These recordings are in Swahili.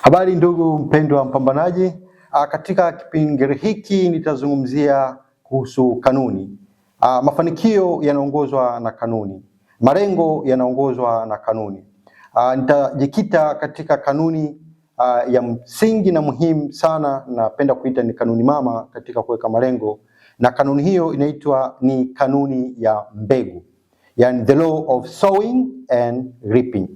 Habari ndugu mpendwa mpambanaji. Katika kipengele hiki nitazungumzia kuhusu kanuni. Mafanikio yanaongozwa na kanuni. Malengo yanaongozwa na kanuni. Nitajikita katika kanuni ya msingi na muhimu sana, napenda kuita ni kanuni mama katika kuweka malengo, na kanuni hiyo inaitwa ni kanuni ya mbegu, yani the law of sowing and reaping.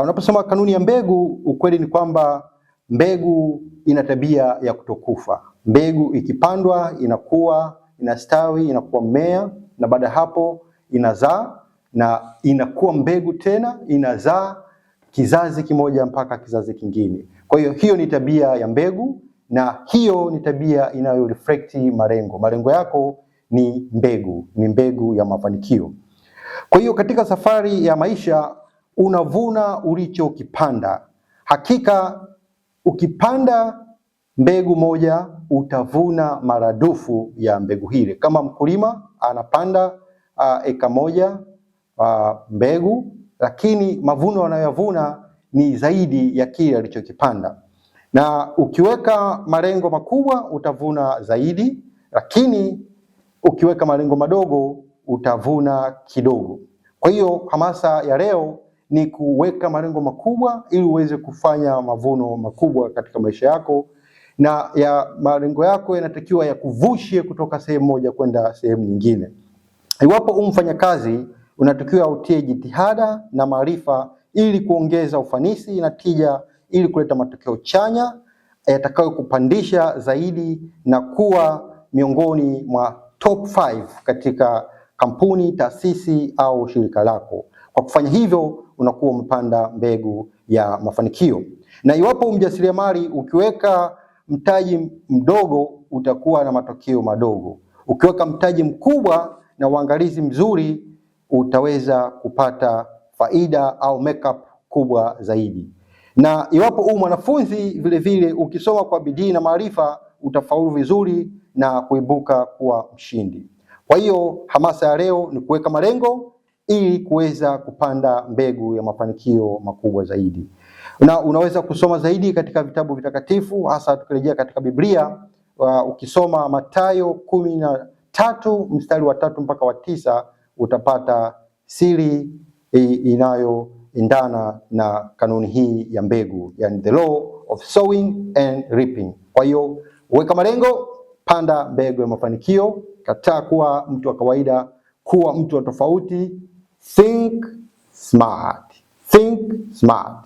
Unaposema kanuni ya mbegu, ukweli ni kwamba mbegu ina tabia ya kutokufa. Mbegu ikipandwa inakuwa, inastawi, inakuwa mmea, na baada hapo inazaa na inakuwa mbegu tena, inazaa kizazi kimoja mpaka kizazi kingine. Kwa hiyo hiyo ni tabia ya mbegu, na hiyo ni tabia inayo reflect malengo. Malengo yako ni mbegu ya mafanikio. Kwa hiyo katika safari ya maisha unavuna ulichokipanda. Hakika ukipanda mbegu moja utavuna maradufu ya mbegu hile. Kama mkulima anapanda eka moja mbegu, lakini mavuno anayovuna ni zaidi ya kile alichokipanda. Na ukiweka malengo makubwa utavuna zaidi, lakini ukiweka malengo madogo utavuna kidogo. Kwa hiyo hamasa ya leo ni kuweka malengo makubwa ili uweze kufanya mavuno makubwa katika maisha yako, na ya malengo yako yanatakiwa yakuvushe kutoka sehemu moja kwenda sehemu nyingine. Iwapo mfanyakazi unatakiwa utie jitihada na maarifa ili kuongeza ufanisi na tija, ili kuleta matokeo chanya yatakayo kupandisha zaidi na kuwa miongoni mwa top 5 katika kampuni, taasisi au shirika lako. Kwa kufanya hivyo unakuwa umepanda mbegu ya mafanikio. Na iwapo mjasiriamali, ukiweka mtaji mdogo utakuwa na matokeo madogo. Ukiweka mtaji mkubwa na uangalizi mzuri utaweza kupata faida au makeup kubwa zaidi. Na iwapo mwanafunzi vile vile, ukisoma kwa bidii na maarifa utafaulu vizuri na kuibuka kuwa mshindi. Kwa hiyo hamasa ya leo ni kuweka malengo ili kuweza kupanda mbegu ya mafanikio makubwa zaidi. Na unaweza kusoma zaidi katika vitabu vitakatifu, hasa tukirejea katika Biblia. Ukisoma Mathayo 13 mstari wa 3 mpaka wa 9 utapata siri inayoendana na kanuni hii ya mbegu, yani the law of sowing and reaping. Kwa hiyo weka malengo, panda mbegu ya mafanikio. Kataa kuwa mtu wa kawaida, kuwa mtu wa tofauti. Think smart. Think smart.